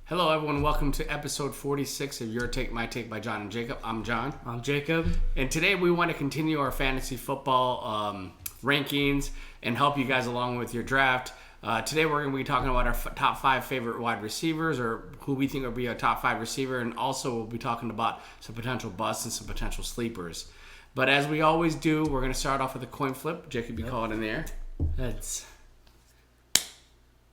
Hello, everyone. Welcome to episode 46 of Your Take, My Take by John and Jacob. I'm John. I'm Jacob. And today we want to continue our fantasy football rankings and help you guys along with your draft. Today we're going to be talking about our top 5 favorite wide receivers, or who we think will be a top 5 receiver. And also we'll be talking about some potential busts and some potential sleepers. But as we always do, we're going to start off with a coin flip. Jacob, you call it in the air. That's...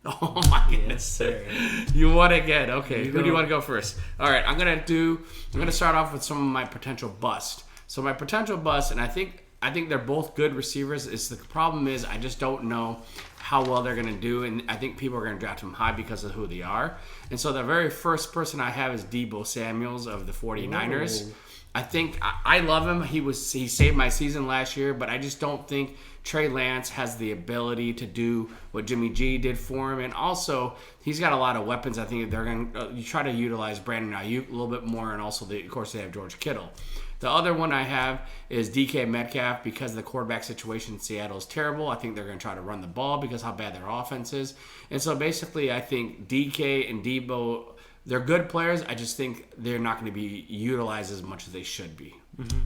Oh my goodness! Yes, sir. You won again. Okay, You who do you go. want to go first? All right, I'm gonna start off with some of my potential bust. So my potential bust, and I think they're both good receivers. The problem is I just don't know how well they're gonna do, and I think people are gonna draft them high because of who they are. And so the very first person I have is Deebo Samuels of the 49ers. Ooh. I think I love him. He saved my season last year, but I just don't think Trey Lance has the ability to do what Jimmy G did for him. And also, he's got a lot of weapons. I think they're going to try to utilize Brandon Ayuk a little bit more, and also, of course, they have George Kittle. The other one I have is DK Metcalf because the quarterback situation in Seattle is terrible. I think they're going to try to run the ball because how bad their offense is. And so basically, I think DK and Deebo, they're good players. I just think they're not going to be utilized as much as they should be. Mm-hmm.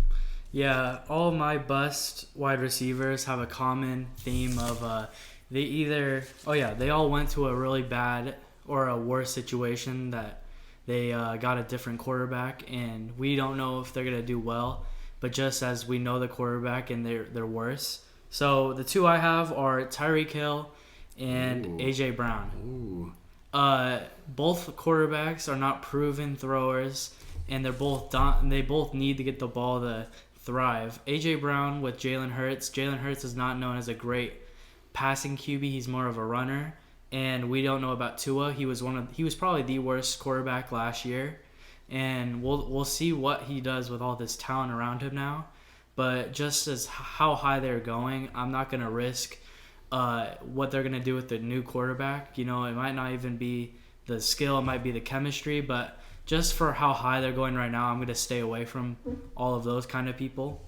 Yeah, all my bust wide receivers have a common theme of they all went to a really bad or a worse situation that they got a different quarterback, and we don't know if they're going to do well, but just as we know the quarterback and they're worse. So the two I have are Tyreek Hill and AJ Brown. Ooh. Both quarterbacks are not proven throwers, and they both need to get the ball to thrive. AJ Brown with Jalen Hurts. Jalen Hurts is not known as a great passing QB. He's more of a runner, and we don't know about Tua. He was probably the worst quarterback last year, and we'll see what he does with all this talent around him now. But just as how high they're going, I'm not gonna risk what they're gonna do with the new quarterback. You know, it might not even be the skill, it might be the chemistry, but just for how high they're going right now, I'm going to stay away from all of those kind of people.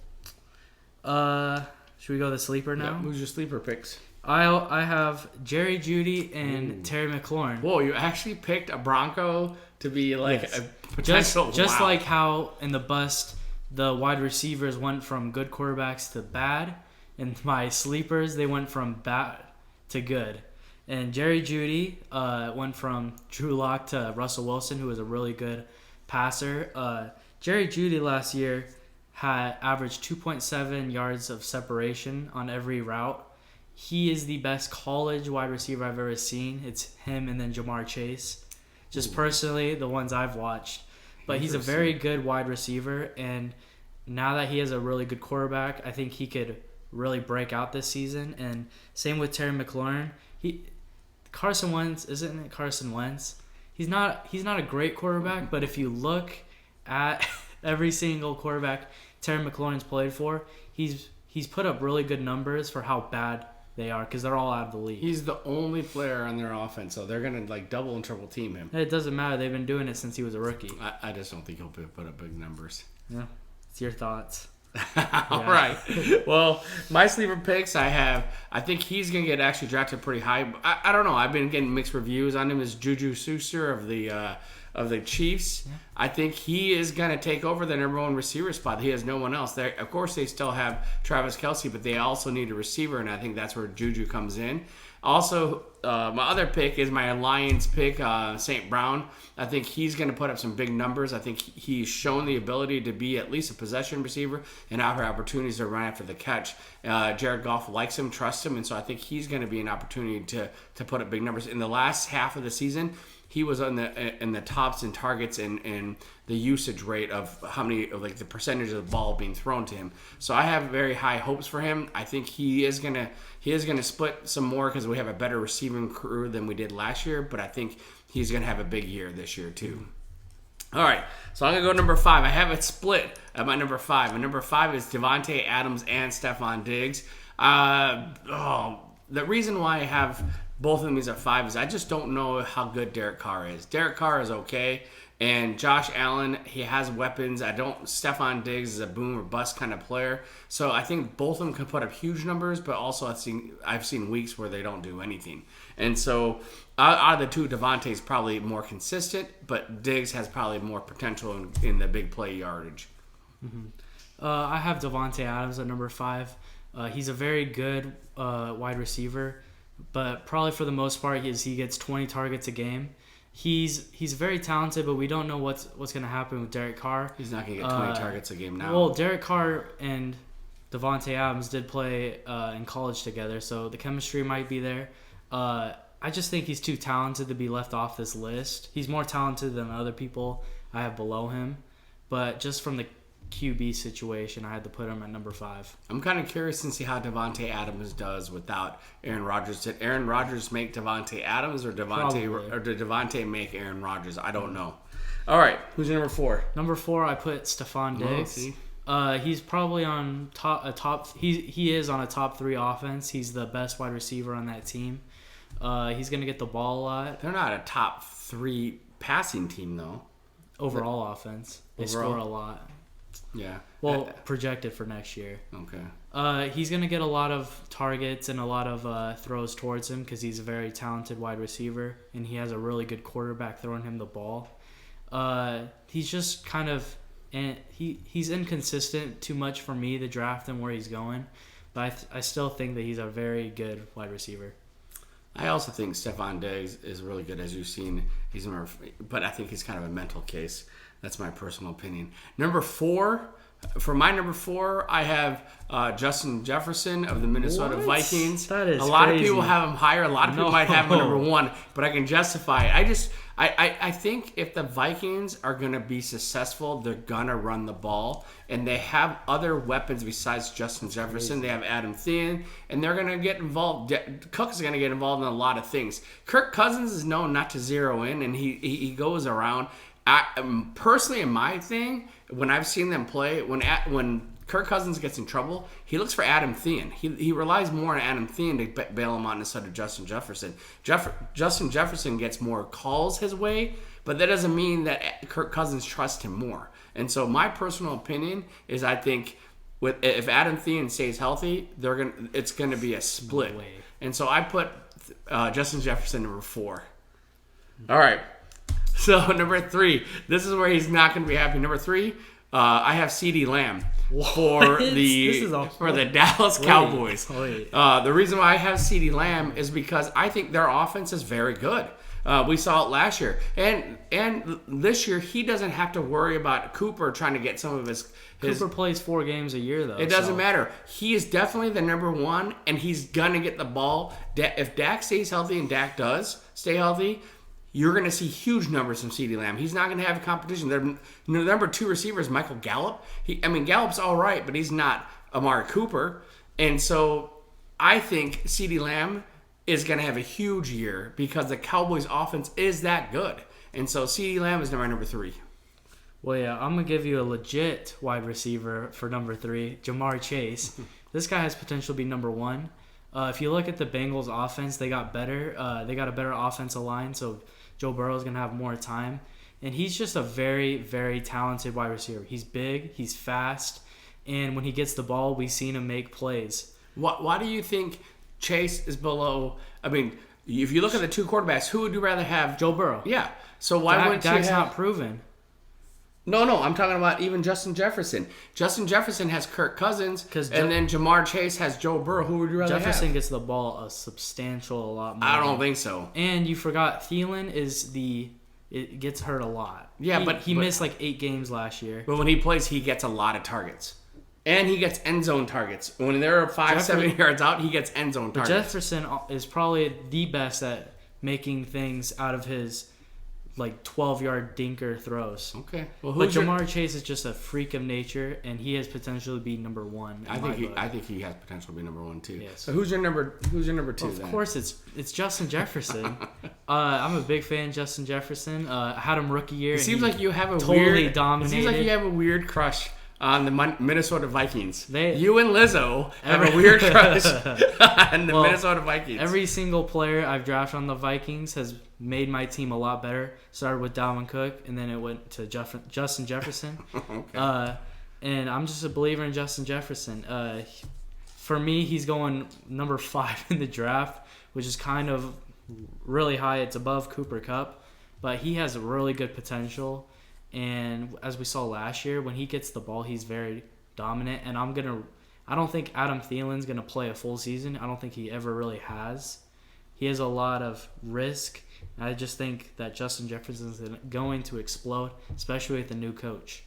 Should we go the sleeper now? Yeah, who's your sleeper picks? I have Jerry Jeudy and Terry McLaurin. Whoa, you actually picked a Bronco to be like Yes. a potential... Just wow. like how in the bust, the wide receivers went from good quarterbacks to bad, and my sleepers, they went from bad to good. And Jerry Jeudy went from Drew Lock to Russell Wilson, who was a really good passer. Jerry Jeudy last year had averaged 2.7 yards of separation on every route. He is the best college wide receiver I've ever seen. It's him and then Jamar Chase. Just personally, the ones I've watched. But he's a very good wide receiver, and now that he has a really good quarterback, I think he could really break out this season. And same with Terry McLaurin. Carson Wentz, isn't it Carson Wentz? He's not a great quarterback, but if you look at every single quarterback Terry McLaurin's played for, he's put up really good numbers for how bad they are because they're all out of the league. He's the only player on their offense, so they're going to like double and triple team him. It doesn't matter. They've been doing it since he was a rookie. I just don't think he'll put up big numbers. Yeah. It's your thoughts. All right. Well, my sleeper picks, I think he's going to get actually drafted pretty high. I don't know. I've been getting mixed reviews on him as Juju Schuster of the Chiefs. Yeah. I think he is going to take over the number one receiver spot. He has no one else. Of course, they still have Travis Kelce, but they also need a receiver, and I think that's where Juju comes in. Also, my other pick is my Lions pick, St. Brown. I think he's going to put up some big numbers. I think he's shown the ability to be at least a possession receiver and have opportunities to run after the catch. Jared Goff likes him, trusts him, and so I think he's going to be an opportunity to put up big numbers. In the last half of the season, he was in the tops in targets and the usage rate of how many, like the percentage of the ball being thrown to him. So I have very high hopes for him. I think he is gonna split some more because we have a better receiving crew than we did last year. But I think he's gonna have a big year this year too. All right, so I'm gonna go number 5. I have it split at my number 5. My number 5 is Devontae Adams and Stephon Diggs. The reason why I have both of them is at 5 is I just don't know how good Derek Carr is. Derek Carr is okay. And Josh Allen, he has weapons. Stephon Diggs is a boom or bust kind of player. So I think both of them can put up huge numbers, but also I've seen weeks where they don't do anything. And so out of the two, Devontae's probably more consistent, but Diggs has probably more potential in the big play yardage. I have Devontae Adams at number 5. He's a very good wide receiver, but probably for the most part, he gets 20 targets a game. He's very talented, but we don't know what's going to happen with Derek Carr. He's not going to get 20 targets a game now. Well, Derek Carr and Devontae Adams did play in college together, so the chemistry might be there. I just think he's too talented to be left off this list. He's more talented than other people I have below him, but just from the QB situation, I had to put him at number 5. I'm kind of curious to see how Devontae Adams does without Aaron Rodgers. Did Aaron Rodgers make Devontae Adams, or did Devontae make Aaron Rodgers? I don't know. All right, who's your number 4? Number 4, I put Stephon Diggs. He's probably on top. He is on a top 3 offense. He's the best wide receiver on that team. He's gonna get the ball a lot. They're not a top 3 passing team though. Overall offense, they score a lot. Yeah. Well, projected for next year. Okay. He's going to get a lot of targets and a lot of throws towards him because he's a very talented wide receiver, and he has a really good quarterback throwing him the ball. He's just kind of he's inconsistent too much for me to draft him where he's going, but I still think that he's a very good wide receiver. I also think Stephon Diggs is really good, as you've seen. But I think he's kind of a mental case. That's my personal opinion. Number 4, for my number 4, I have Justin Jefferson of the Minnesota Vikings. That is a lot crazy. of people have him higher. A lot of people might have him at number 1, but I can justify it. I think if the Vikings are going to be successful, they're going to run the ball. And they have other weapons besides Justin Jefferson. They have Adam Thielen, and they're going to get involved. Cook is going to get involved in a lot of things. Kirk Cousins is known not to zero in, and he goes around. Personally, in my thing, when I've seen them play, when Kirk Cousins gets in trouble, he looks for Adam Thielen. He relies more on Adam Thielen to bail him out instead of Justin Jefferson. Justin Jefferson gets more calls his way, but that doesn't mean that Kirk Cousins trusts him more. And so my personal opinion is I think if Adam Thielen stays healthy, it's gonna be a split. No way. And so I put Justin Jefferson number 4. All right. So number 3, this is where he's not going to be happy. Number 3, I have CeeDee Lamb for the Dallas Cowboys. The reason why I have CeeDee Lamb is because I think their offense is very good. We saw it last year, and this year he doesn't have to worry about Cooper trying to get some of his. Cooper plays 4 games a year though. It doesn't matter. He is definitely the number 1, and he's gonna get the ball. If Dak stays healthy, and Dak does stay healthy, you're going to see huge numbers from CeeDee Lamb. He's not going to have a competition. The number 2 receiver is Michael Gallup. Gallup's all right, but he's not Amari Cooper. And so I think CeeDee Lamb is going to have a huge year because the Cowboys' offense is that good. And so CeeDee Lamb is my number 3. Well, yeah, I'm going to give you a legit wide receiver for number 3, Jamar Chase. This guy has potential to be number 1. If you look at the Bengals' offense, they got better. They got a better offensive line, so Joe Burrow is going to have more time. And he's just a very, very talented wide receiver. He's big, he's fast, and when he gets the ball, we've seen him make plays. Why do you think Chase is below? I mean, if you look at the 2 quarterbacks, who would you rather have? Joe Burrow. Yeah. So why wouldn't you have... Dak's not proven. No, I'm talking about even Justin Jefferson. Justin Jefferson has Kirk Cousins, and then Jamar Chase has Joe Burrow. Who would you rather Jefferson have? gets the ball a lot more. I don't think so. And you forgot Thielen it gets hurt a lot. Yeah, he missed like 8 games last year. But when he plays, he gets a lot of targets. And he gets end zone targets. When they're 5-7 yards out, he gets end zone targets. Jefferson is probably the best at making things out of his 12-yard dinker throws. Okay. Well, but Jamar Chase is just a freak of nature, and he has potential to be number 1. I think he has potential to be number 1 too. Yes. So who's your number 2? Well, of course, it's Justin Jefferson. I'm a big fan of Justin Jefferson. I had him rookie year. It seems like you have a totally dominated. It seems like you have a weird crush on the Minnesota Vikings. They- You and Lizzo have a weird crush on the Well, Minnesota Vikings. Every single player I've drafted on the Vikings has made my team a lot better. Started with Dalvin Cook, and then it went to Justin Jefferson. Okay. And I'm just a believer in Justin Jefferson. For me, he's going number 5 in the draft, which is kind of really high. It's above Cooper Kupp, but he has a really good potential. And as we saw last year, when he gets the ball, he's very dominant. And I don't think Adam Thielen's gonna play a full season. I don't think he ever really has. He has a lot of risk. I just think that Justin Jefferson is going to explode, especially with the new coach.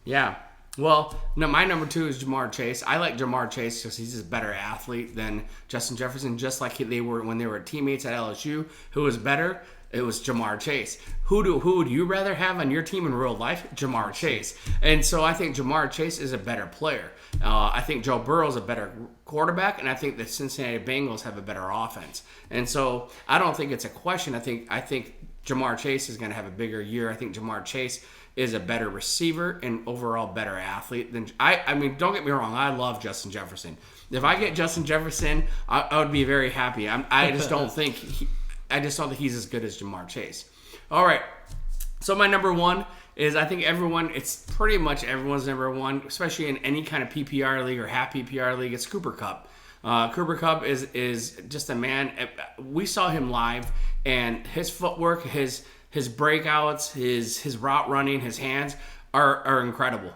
Yeah. Well, no, my number 2 is Jamar Chase. I like Jamar Chase because he's a better athlete than Justin Jefferson, just like they were when they were teammates at LSU. Who was better? It was Jamar Chase. Who would you rather have on your team in real life? Jamar Chase. And so I think Jamar Chase is a better player. I think Joe Burrow is a better quarterback, and I think the Cincinnati Bengals have a better offense. And so I don't think it's a question. I think Jamar Chase is going to have a bigger year. I think Jamar Chase is a better receiver and overall better athlete than I mean, don't get me wrong, I love Justin Jefferson. If I get Justin Jefferson, I would be very happy. I just don't think he's as good as Jamar Chase. All right. So my number 1 is, I think it's pretty much everyone's number 1, especially in any kind of PPR league or half PPR league. It's Cooper Kupp. Cooper Kupp is just a man. We saw him live, and his footwork, his breakouts, his route running, his hands are incredible.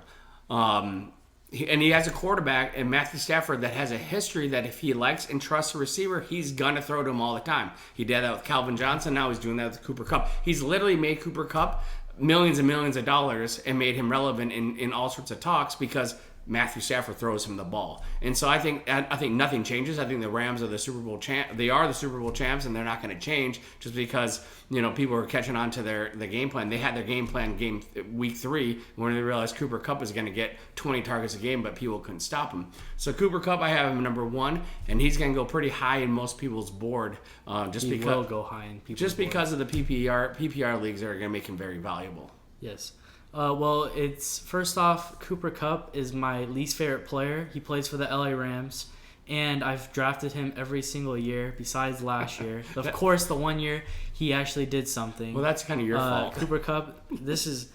And he has a quarterback in Matthew Stafford that has a history that if he likes and trusts a receiver, he's going to throw to him all the time. He did that with Calvin Johnson. Now he's doing that with Cooper Kupp. He's literally made Cooper Kupp millions and millions of dollars and made him relevant in all sorts of talks because Matthew Stafford throws him the ball. And so I think nothing changes. I think the Rams are the Super Bowl champ. They are the Super Bowl champs, and they're not going to change just because people are catching on to the game plan. They had their game plan week 3 when they realized Cooper Kupp was going to get 20 targets a game, but people couldn't stop him. So Cooper Kupp, I have him number 1, and he's going to go pretty high in most people's board. He will go high in people's just board. Because of the PPR leagues that are going to make him very valuable. Yes. Well, it's first off, Cooper Kupp is my least favorite player. He plays for the LA Rams, and I've drafted him every single year besides last year. Of course, the one year he actually did something. Well, that's kind of your fault. Cooper Kupp, this is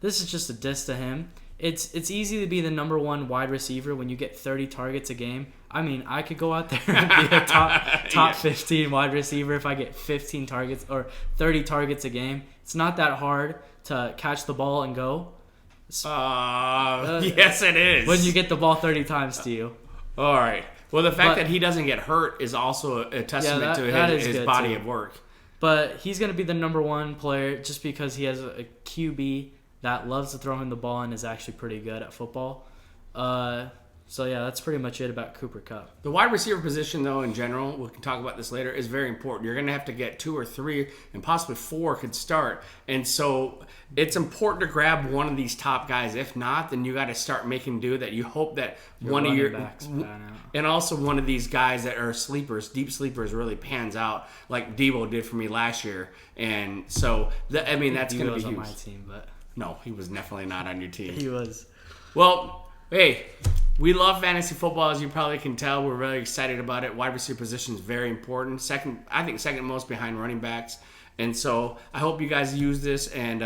just a diss to him. It's easy to be the number 1 wide receiver when you get 30 targets a game. I mean, I could go out there and be a top 15 wide receiver if I get 15 targets or 30 targets a game. It's not that hard to catch the ball and go. Yes, it is. When you get the ball 30 times to you. All right. Well, the fact that he doesn't get hurt is also a testament to his body of work. But he's going to be the number 1 player just because he has a QB that loves to throw him the ball and is actually pretty good at football. So, yeah, that's pretty much it about Cooper Kupp. The wide receiver position, though, in general, we can talk about this later, is very important. You're going to have to get 2 or 3 and possibly 4 could start. And so it's important to grab one of these top guys. If not, then you got to start making do that you hope that one of your backs pan out. And also one of these guys that are sleepers, deep sleepers, really pans out like Debo did for me last year. And so, that's going to be huge. On my team, but no, he was definitely not on your team. He was. Well, hey, we love fantasy football, as you probably can tell. We're really excited about it. Wide receiver position is very important. Second most behind running backs. And so I hope you guys use this and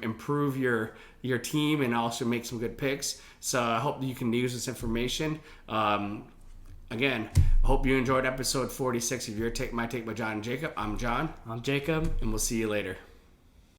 improve your team and also make some good picks. So I hope you can use this information. Again, I hope you enjoyed episode 46 of My Take by John and Jacob. I'm John. I'm Jacob. And we'll see you later.